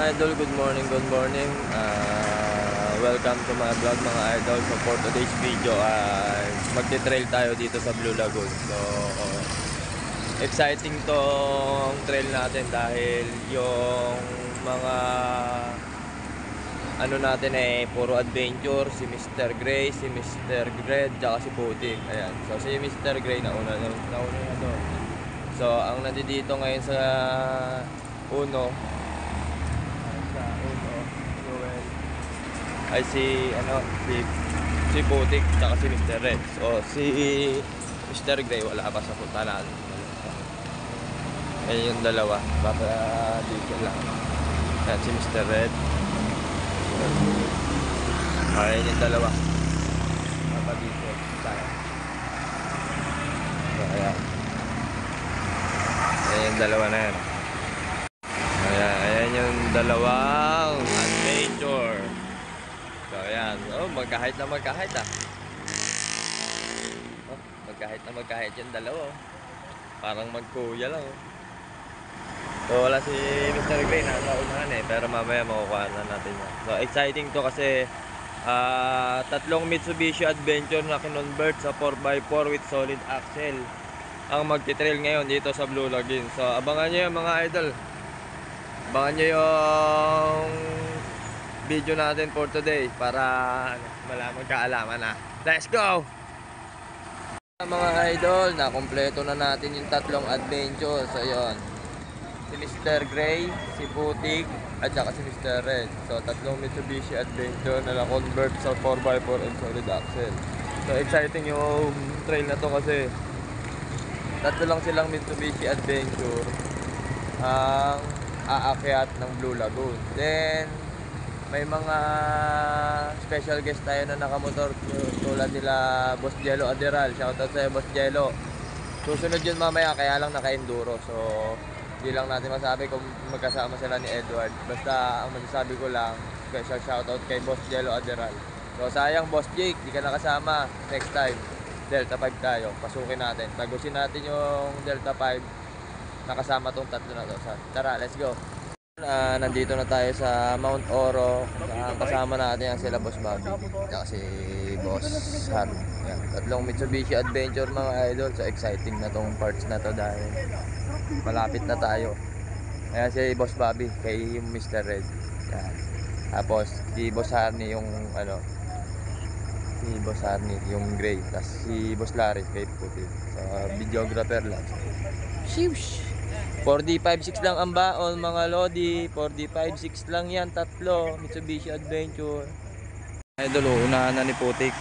idol, good morning, good morning. Welcome to my vlog mga idol. So for today's video magti-trail tayo dito sa Blue Lagoon. So exciting tong trail natin dahil yung mga ano natin puro adventure. Si Mr. Gray, si Mr. Red, tsaka si Putik. Ayan. So si Mr. Gray nauna na doon. So ang nandito ngayon sa Uno ay si Putik tsaka si Mr. Red. So si Mr. Gray wala pa sa punta natin. Ayan yung dalawa, baka dito lang. Ayan si Mr. Red. Ayan yung dalawa, baka dito tayo. So ayan, ayan yung dalawa na yan. Ayan yung dalawang adventure. So ayan, magkahit na magkahit magkahit na magkahit yung dalawa. Parang magkuya lang. So wala si Mr. Gray, nasa unahan pero mamaya makukuha na natin yan. So exciting to kasi tatlong Mitsubishi Adventure na kinonvert sa 4x4 with solid axle ang magti-trail ngayon dito sa Blue Lagoon. So abangan nyo yung mga idol. Abangan nyo yung video natin for today para magkaalaman na. Let's go! Mga idol, nakompleto na natin yung tatlong adventure. So yun, si Mr. Gray, si Putik, at saka si Mr. Red. So tatlong Mitsubishi Adventure na na-convert sa 4x4 and solid axle. So exciting yung trail na to kasi tatlo lang silang Mitsubishi Adventure ang aakyat ng Blue Lagoon. Then may mga special guest tayo na nakamotor tulad nila Boss Jello Aderal. Shoutout sa'yo Boss Jello. Susunod yun mamaya, kaya lang naka-enduro. So hindi lang natin masabi kung magkasama sila ni Edward. Basta ang masasabi ko lang, special shoutout kay Boss Jello Aderal. So sayang Boss Jake, di ka nakasama. Next time Delta 5 tayo, pasukin natin, tagusin natin yung Delta 5 nakasama tong tatlo na to. Tara, let's go. Nandito na tayo sa Mount Oro. Kasama natin ang sila Boss Bobby at si Boss Han. Yan. Tatlong Mitsubishi Adventure mga idol. So exciting na tong parts na to dahil malapit na tayo. Ayan si Boss Bobby kay Mr. Red. Yan. Tapos si Boss Harney yung si Boss Harney yung Gray. Tapos si Boss Larry kay Puti. So videographer lang. Shish! 4D56 lang ang baon mga Lodi. 4D56 lang yan, tatlo Mitsubishi Adventure. Idol, unahan na ni Putik.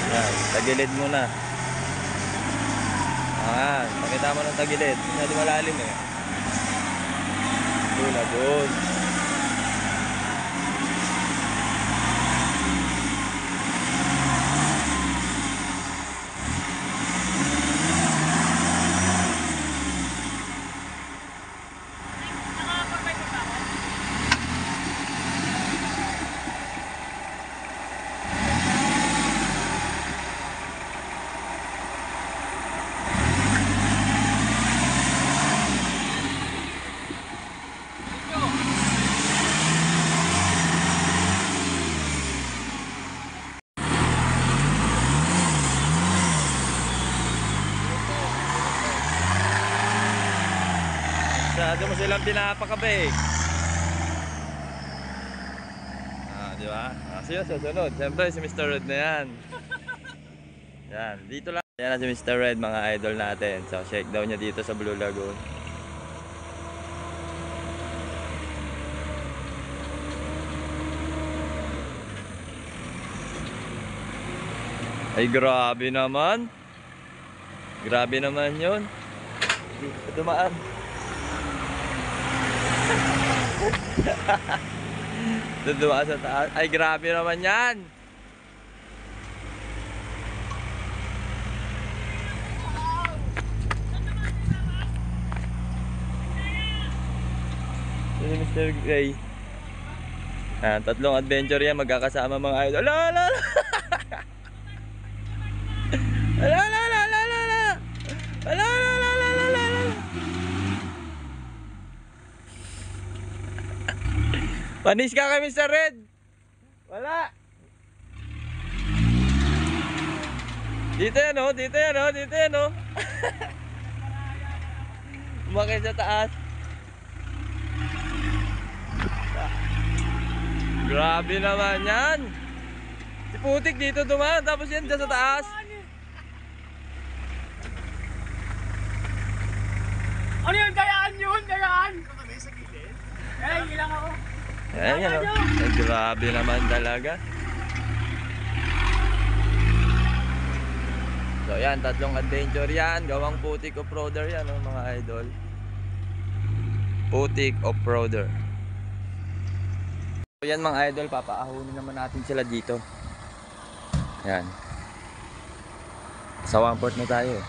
Yan, tagilid muna. Ayan, pakita mo ng tagilid. Hindi malalim Blue Lagoon. Masyado mo silang pinapakabe. Di ba? Sino susunod? Siyempre si Mr. Red na yan. Yan, dito lang. Yan na si Mr. Red mga idol natin. So shakedown niya dito sa Blue Lagoon. Ay grabe naman. Grabe naman yun. Dumaan. Duduwa sa taas. Ay grabe naman yan. Ini Mr. Gray. Tatlong adventure yan magkakasama mga idol. Ala. Ala. Panis ka kay Mr. Red. Wala. Dito yan o, dito yan o, dito yan o. Umakit sa taas. Grabe naman yan. Si Putik dito dumaan, tapos yan dyan sa taas. Ano yun? Kayaan yun! Kayaan! Kami sa gilid? Eh, ilang ako. Ayan yan o. Ay, grabe naman talaga. So yan, tatlong adventure yan. Gawang Putik Off-Roader yan o mga idol. Putik Off-Roader. So yan mga idol, papaahunin naman natin sila dito. Yan. Sa one port na tayo eh.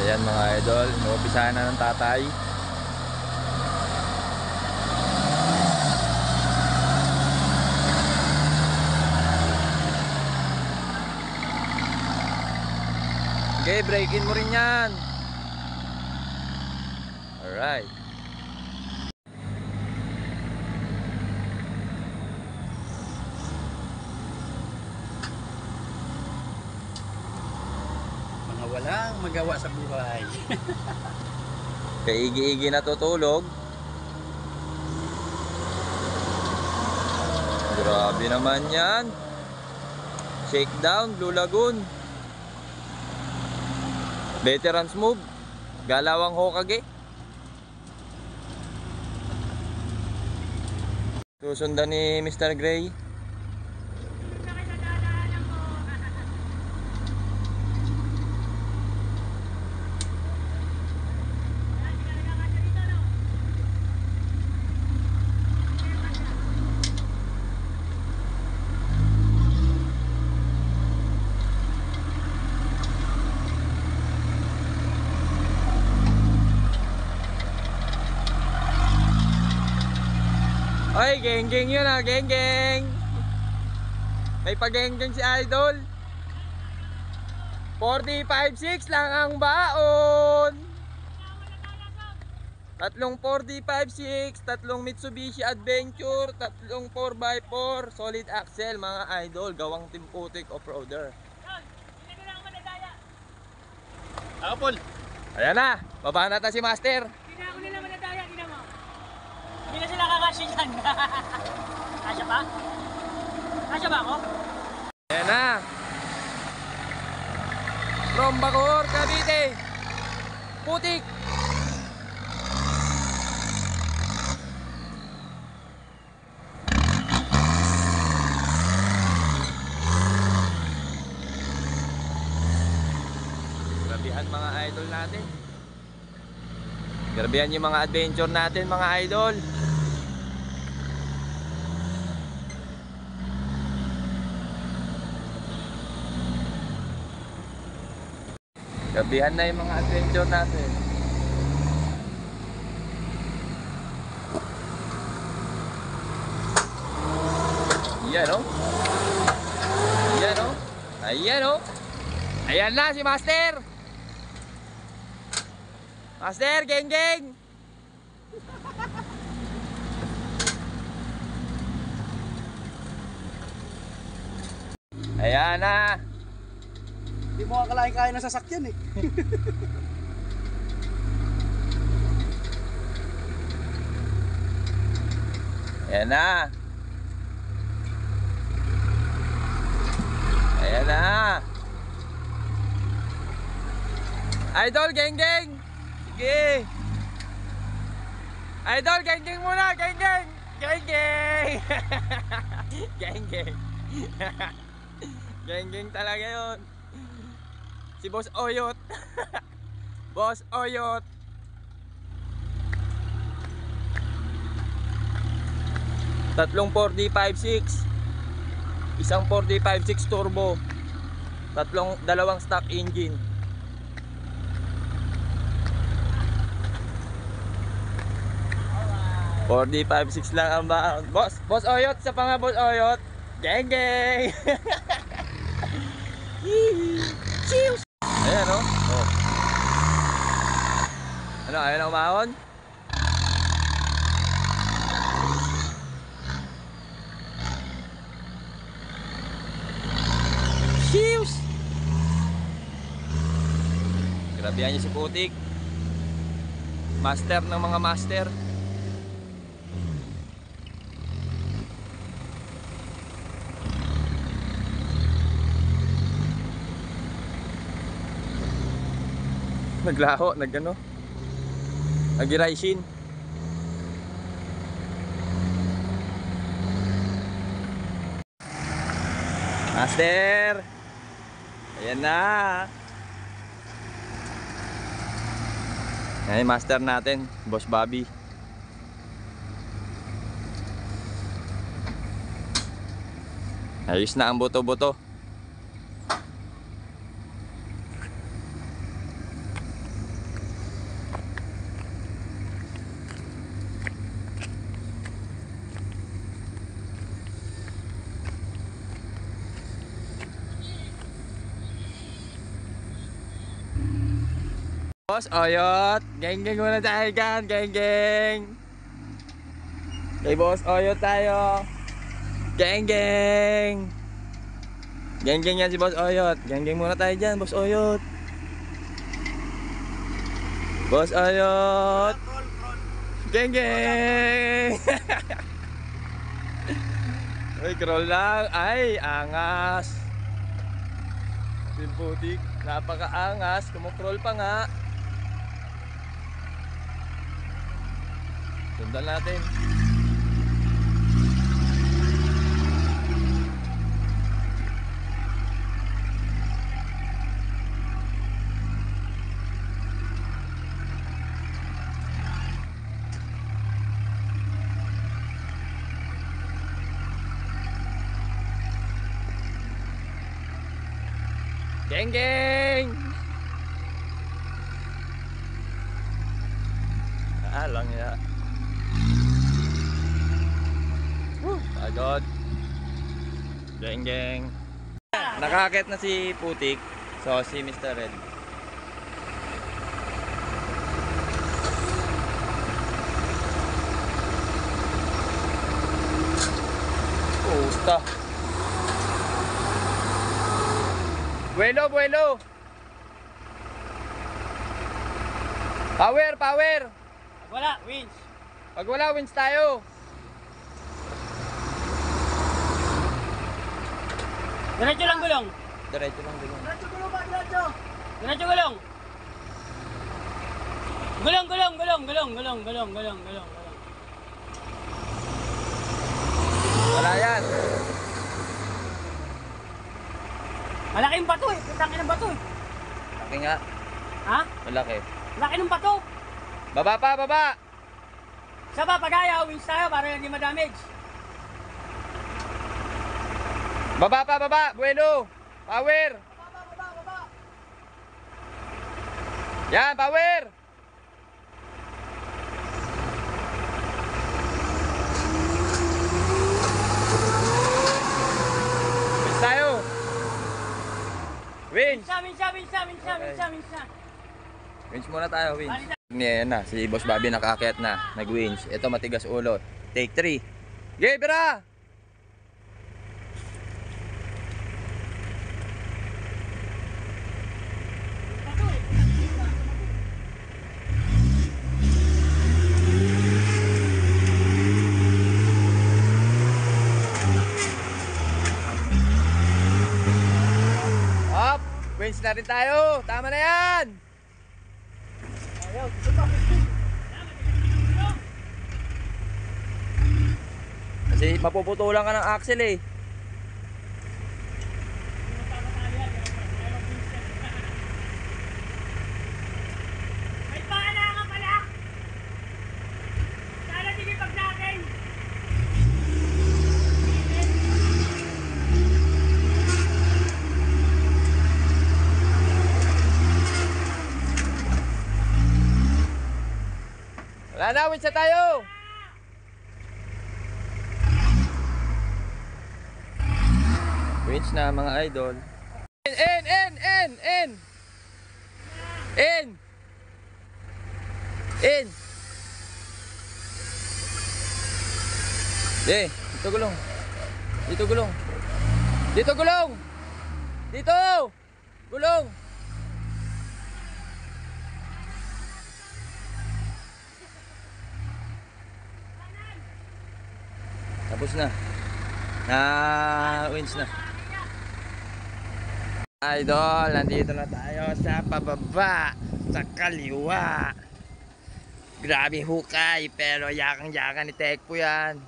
Ayan mga idol, umpisahan na ng tatay. Okay, break-in mo rin yan. Alright. Mga walang magawa sa buhay. Kaigi-igi natutulog. Grabe naman yan. Shakedown, Blue Lagoon. Veterans move. Galawang Hokage. Susundan ni Mr. Gray. Ay, geng-geng yun ah, geng-geng. May pag-geng-geng si Idol. 45.6 lang ang baon. Tatlong 45.6, tatlong Mitsubishi Adventure, tatlong 4x4, solid axle mga idol. Gawang Team Putik Off-Roader. Ako, Paul. Ayan na, baba na ta si Master. Hindi na ako nila manadaya, hindi na mo. Hindi na sila kakasya dyan. Kasya ba? Kasya ba ako? Ayan na. From Bacoor, Cavite. Putik. Grabihan mga idol natin. Grabihan yung mga adventure natin mga idol. Gabihan na yung mga adventure natin. Ayan o. Ayan o. Ayan o. Ayan na si Master. Master, geng geng. Ayan na. Hindi mo akalain kaya ng sasakyan eh. Ayan na. Ayan na. Idol, geng geng. Sige. Idol, geng geng muna, geng geng. Geng geng. Geng geng. Geng geng talaga yun. Si Boss Oyot. Boss Oyot. Tatlong 4D56. Isang 4D56 turbo. Dalawang stock engine. 4D56 lang ang baon. Boss Oyot, sa pa nga Boss Oyot. Geng geng. Cheers. Ayan oh. Oh. Ano, ayaw na umahon? Cheers. Grabe niya si Putik. Master ng mga master. Naglaho, nagano. Nag-iraisin. Master. Ayan na. Ayan yung master natin, Boss Bobby. Ayos na ang buto-buto. Boss Oyot, geng-geng muna tayo dyan, geng-geng. Kay Boss Oyot tayo. Geng-geng. Geng-geng yan si Boss Oyot. Geng-geng muna tayo dyan, Boss Oyot. Boss Oyot. Geng-geng. Uy, crawl lang. Ay, angas. Simputik, napaka-angas. Kumukrol pa nga. Sundan natin. Geng geng. Lang ya. Agad. Geng geng. Nakakit na si Putik. So si Mr. Red. Pusta. Buelo, buelo. Power, power. Wala, winch. Pag wala, winch tayo. Diretso lang gulong. Diretso lang, gulong. Diretso gulong ba, diretso? Diretso gulong. Gulong, gulong, gulong, gulong, gulong, gulong, gulong, gulong. Wala yan. Malaki yung bato eh. Putangin ng bato eh. Laki nga. Ha? Malaki. Laki ng bato. Baba pa, baba. Saba, pag-aya, winch tayo para hindi ma-damage. Baba pa, baba. Bueno. Power. Baba. Yan, power. Winch tayo. Winch. Winch na. Winch muna tayo, winch. Yan na, si Boss Bobby nakaakyat na, nag-winch. Ito matigas ulo. Take 3. Okay, bira! Up! Winch na rin tayo. Tama na yan! Kasi mapuputulan ka ng axle eh. May paala ka pala. Sana sige pag sa akin. Wala na, winch na tayo! Winch na mga idol. In! Dito gulong. Dito gulong. Dito gulong. Dito! Gulong! Tapos na. Winch na. Idol, nandito na tayo sa pababa, sa kaliwa. Grabe hukay, pero yakang-yakan ni Tekpo yan.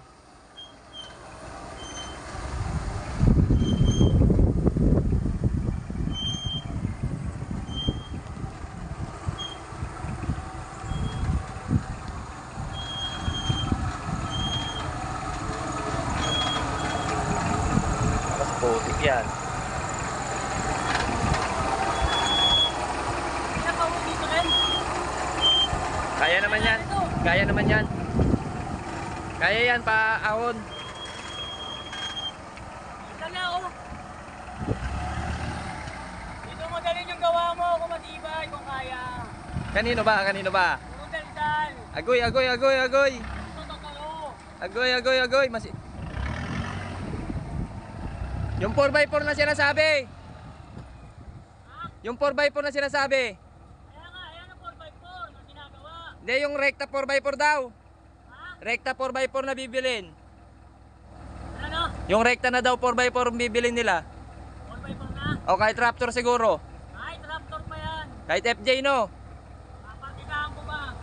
Mas putik yan. Kaya naman yan. Kaya naman yan. Kaya yan pa ahon. Dala oh. Dito magaling yung gawa mo kung matibay, kung kaya. Kanino ba? Kanino ba? Kung dal-dal. Agoy. Totoo. Agoy. Yung 4x4 na sinasabi. Yung 4x4 na sinasabi. Ayan ang 4x4 na ginagawa. Hindi, yung rekta 4x4 daw. Ha? Rekta 4x4 na bibilin. Ano? Yung rekta na daw 4x4 ang bibilin nila. 4x4 na? O kahit Raptor siguro. Ay, tractor pa yan. Kahit FJ no. Papatikahan ko ba?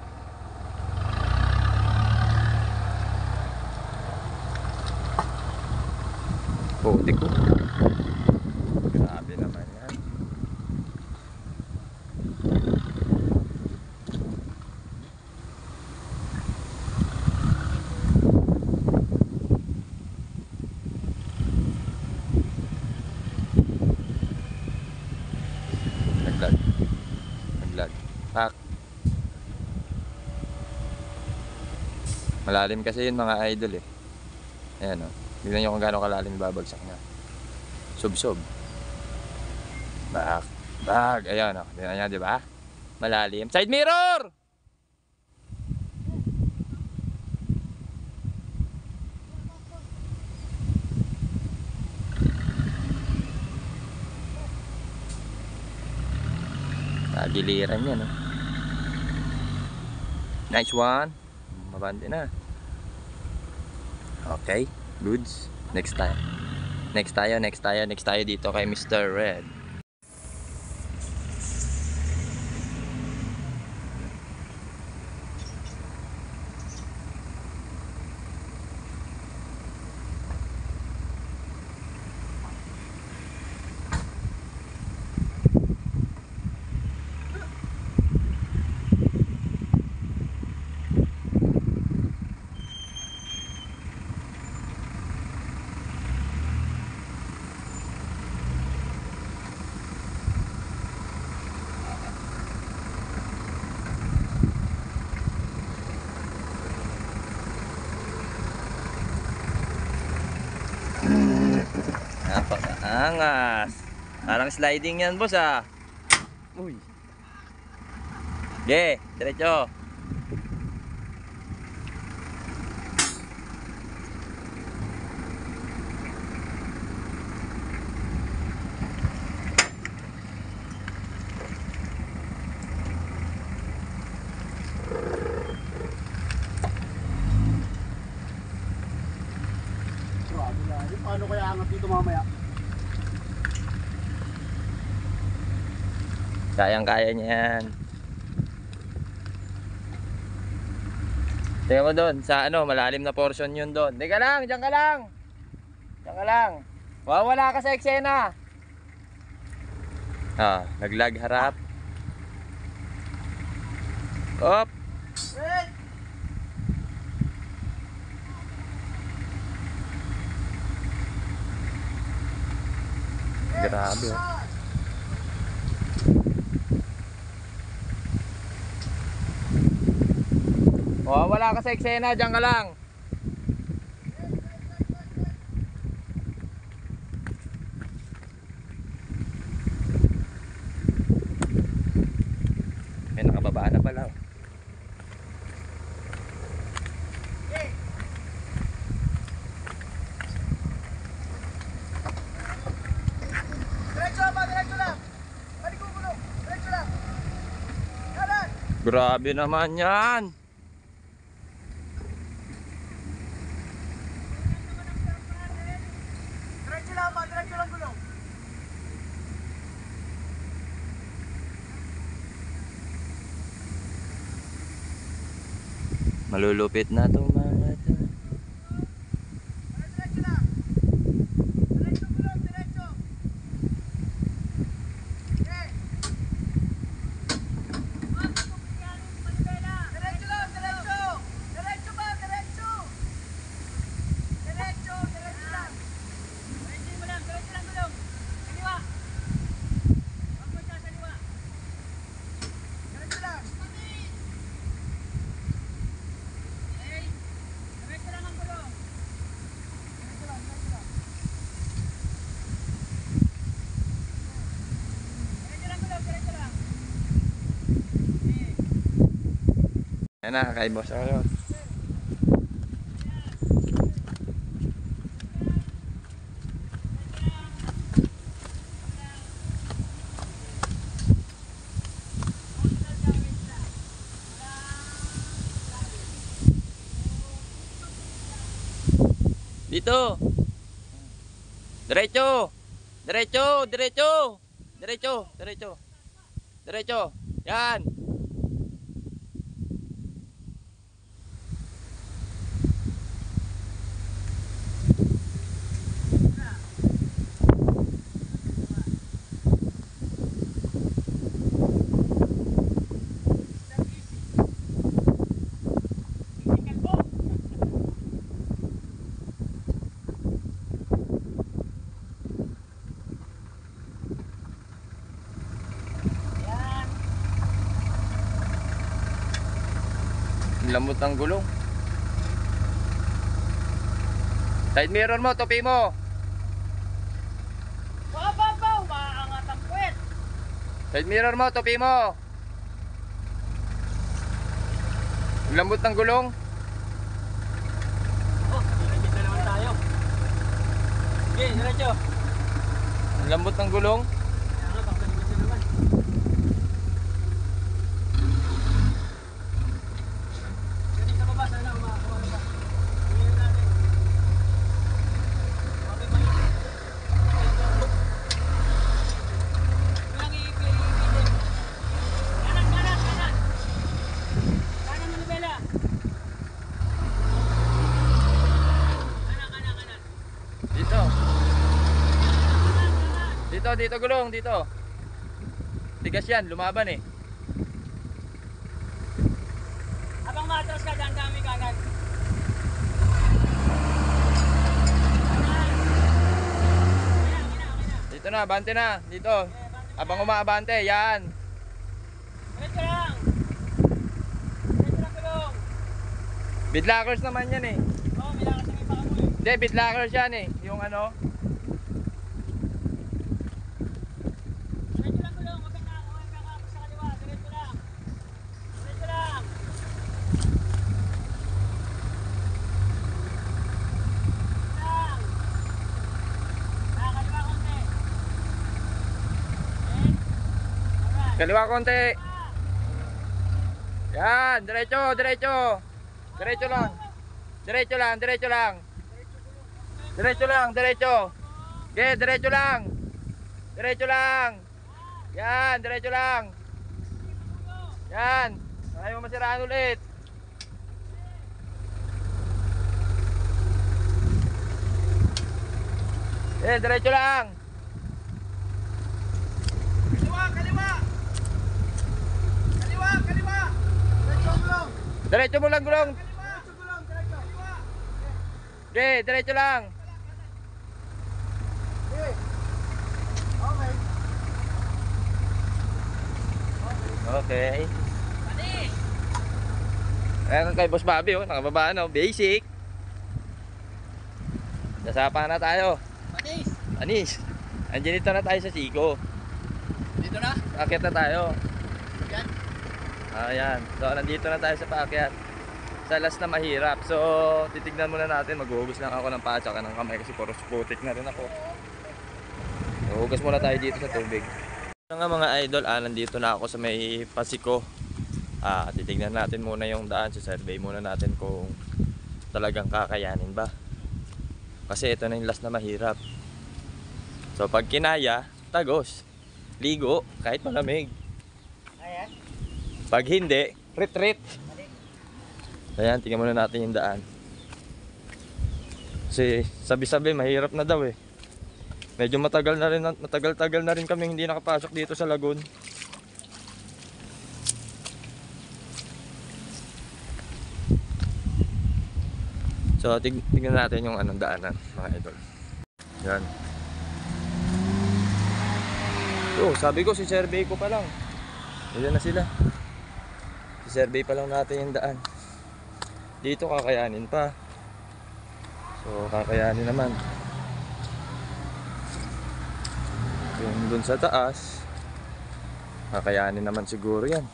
Putik ko. Grabe naman yan. Naglag. Pak. Malalim kasi yun mga idol eh. Ayan o. Tignan nyo kung gaano kalalim babagsak niya. Sub. Bag. Ayan o. Tignan nyo, di ba? Malalim. Side mirror! Giliran yan, no? Nice one. Mabante na. Okay, goods. Next tayo dito kay Mr. Red. Napakaangas. Parang sliding yan, boss, ah. Uy. Diretso. Paano kaya angat dito mamaya? Kayang-kaya niya yan. Tingnan mo doon, sa ano, malalim na portion yun doon. Diyan ka lang. Wawala ka sa eksena. Naglag harap. Op. Grabe, oh. Wala ka sa eksena, diyan ka lang. Grabe naman yan. Diretso lang ba? Diretso lang gulong. Malulupit na itong mga to. Diretso lang. Diretso gulong, diretso. Okay. Diretso lang, diretso. Diretso ba? Diretso. Diretso, diretso lang. Diretso mo lang, diretso lang gulong. Kaliwa. Huwag mo siya sa liwa. Diretso lang. Okay? Diretso lang ang gulong. Diretso lang, diretso lang. Diretso lang gulong, diretso lang. Okay. Ayan na, kay boss ako yun. Dito. Diretso. Diretso, diretso. Diretso, diretso. Diretso. Yan. Yan. Ang lambot ng gulong. Side mirror mo, topi mo. Bababaw, maangat ang puwet. Side mirror mo, topi mo. Ang lambot ng gulong. Oh, diretso na naman tayo. Okay, diretso. Ang lambot ng gulong. Kaya nga, pagbalikan na naman. Ganun sa baba, sana umakuha pa. Tingnan natin. Okay, mainit. Walang iipin. Kanan, kanan, kanan. Kanan, manibela. Kanan, kanan, kanan. Dito. Kanan, kanan. Dito, dito gulong, dito. Tigas yan, lumaban eh. Habang matras ka dyan, dami kanan. Kanan. Okay na. Dito na, abante na. Dito. Abang umaabante, yan. Diretso lang. Diretso lang gulong. Bidlockers naman yan eh. Oo, may lakas ang ipa mo eh. Hindi, bidlockers yan eh. Yung ano. Diretso lang gulong, huwag kang kakapos sa kaliwa. Diretso lang. Diretso lang. Lang. Kaliwa konti. Okay? Alright. Kaliwa konti. Yan, diretso, diretso. Diretso lang. Diretso lang, diretso lang. Diretso lang, diretso. Okay, diretso lang. Diretso lang. Yan, diretso lang. Yan. Ayaw mo masiraan ulit. Eh, diretso lang. Kaliwa, kaliwa. Kaliwa, kaliwa. Diretso gulong. Diretso mo lang gulong. Diretso gulong, diretso. Kaliwa. Okay, diretso lang. Okay. Okay. Okay. Panis. Ayan kay Boss Bobby, oh, nakababa na, oh, basic. Nasapa na tayo. Panis. Anis. Andiyan dito na tayo sa Siko. Dito na. Paakyat na tayo. Yan. Ayan. So, nandito na tayo sa paakyat. Sa last na mahirap. So, titignan muna natin. Maghuhugas lang ako ng paa tsaka ng kamay kasi puro putik na rin ako. Hugas muna tayo dito sa tubig. Ito nga mga idol, nandito na ako sa may Pasiko. Titignan natin muna yung daan, survey muna natin kung talagang kakayanin ba. Kasi ito na yung last na mahirap. So pag kinaya, tagos, ligo, kahit malamig. Ayan. Pag hindi, retreat. Ayan, tingnan muna natin yung daan. Kasi sabi-sabi mahirap na daw eh. Medyo matagal-tagal na rin kami hindi nakapasok dito sa lagoon. So tingnan natin yung anong daanan, mga idol. Yan. So sabi ko, si survey ko pa lang. Ayan na sila. Si survey pa lang natin yung daan. Dito kakayanin pa. So kakayanin naman. Yung dun sa taas, kakayanin naman siguro yan.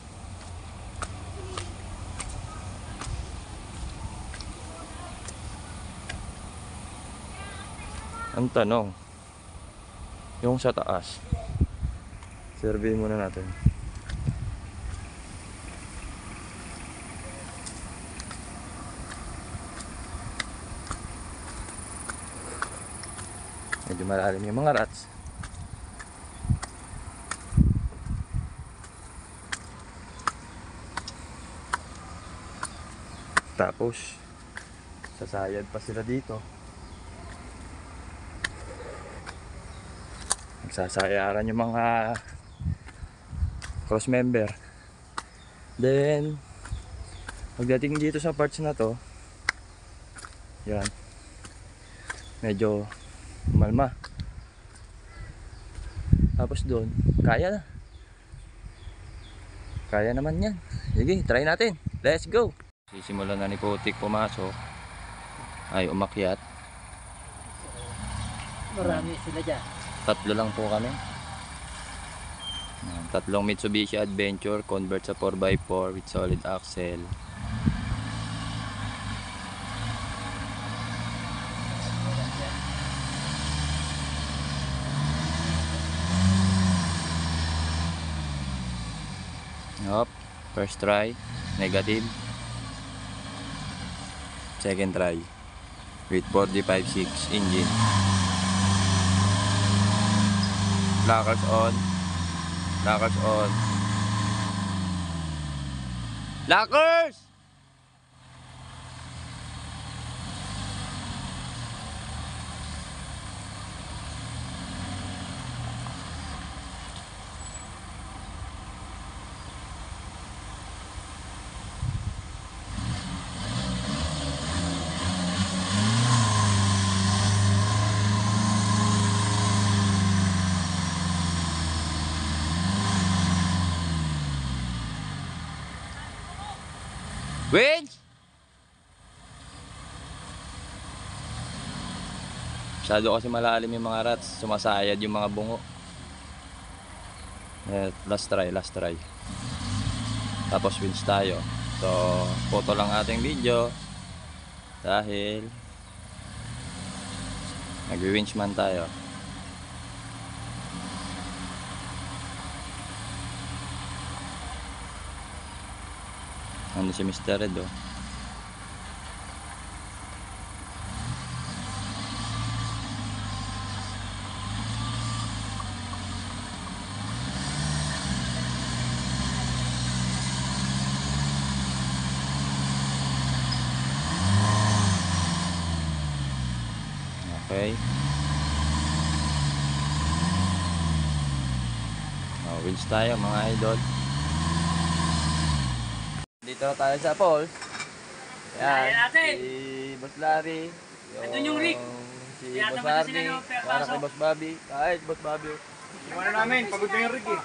Ang tanong, yung sa taas, survey muna natin. Medyo malalim yung mga rats. Tapos sasayad pa sila dito. Nagsasayaran yung mga cross member. Then pagdating dito sa parts na to, yan, medyo malma. Tapos doon, kaya naman yan. Sige, try natin, let's go. Sisimulan na ni Putik pumasok, ay umakyat. Marami sila dyan. Tatlo lang po kami. Tatlong Mitsubishi Adventure convert sa 4x4 with solid axle. Hop, first try, negative. Second try with 4D56 engine. Blockers on. Blockers on. Blockers! Winch! Masyado kasi malalim yung mga rats, sumasayad yung mga bungo. Last try. Tapos winch tayo. So, photo lang ating video dahil nag-winch man tayo. Ano si Mr. Red, oh. Okay. Winch tayo, mga idol. Dito na tayo sa falls. Ayan natin. Si Boss Larry. Andun yung rig. Si Kaya Boss naman na sila Arnie. yung Para pasok. kay Boss Bobby. Kahit Boss Bobby. Iwanan namin, pagod na yung rig eh.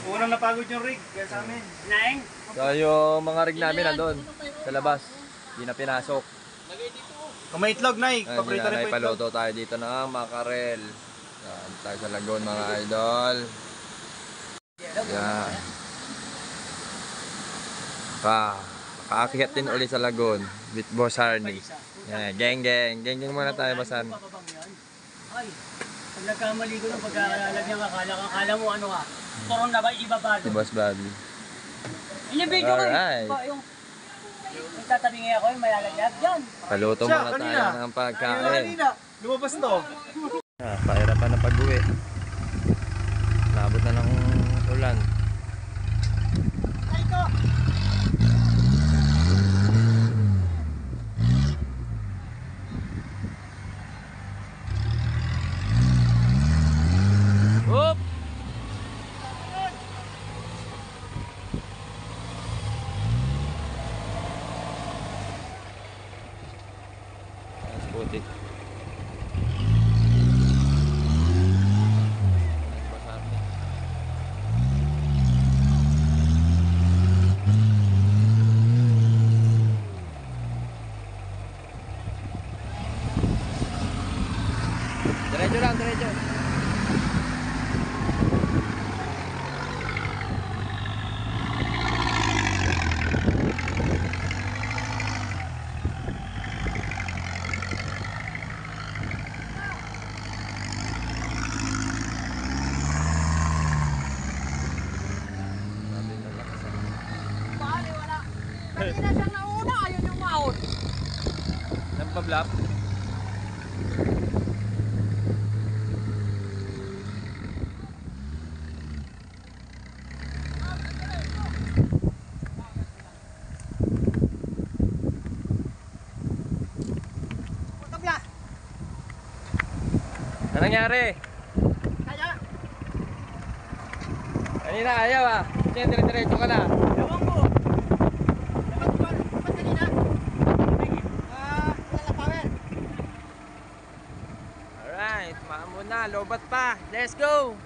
Unang napagod yung rig, kaya sa amin. Naing. So yung mga rig namin nandun sa labas. Hindi na pinasok. Kung may itlog, Nay, Hindi paborito na rin po itlog. naipaluto tayo dito ng makarel. Yan, tayo sa lagoon, mga idol. Yan. Kaakyat din ulit sa lagoon with Boss Arnie. Yan, geng muna tayo, Boss Arnie. Papabang yan. Ay, pag nagkamali ko ng pagkakalagyan, akala mo ano ka. Turon na ba, ibabalo. Si Boss Bobby. Yun yung video ko eh. Alright. Diba, yung tatabingi ako yung malalaglag dyan. Paluto Siya, muna kanina. tayo ng pagkain. Lumabas to. Pahirapan na pag-uwi. Nabot na ng ulan. Ay ko! Oop! Nice putik. Nice pasarte. Diretso lang, diretso. Sabi na lakas ah. Bali, wala. Kanina siyang nauna, ayun yung maot. Nagpa-blap? Tabla. Ano nangyari? Kaya, Kanina ayaw ah. Sige, dire-diretso ka na. ewan ko. Ba't kanina? Wala na power. Alright, muna, lobat pa. Let's go!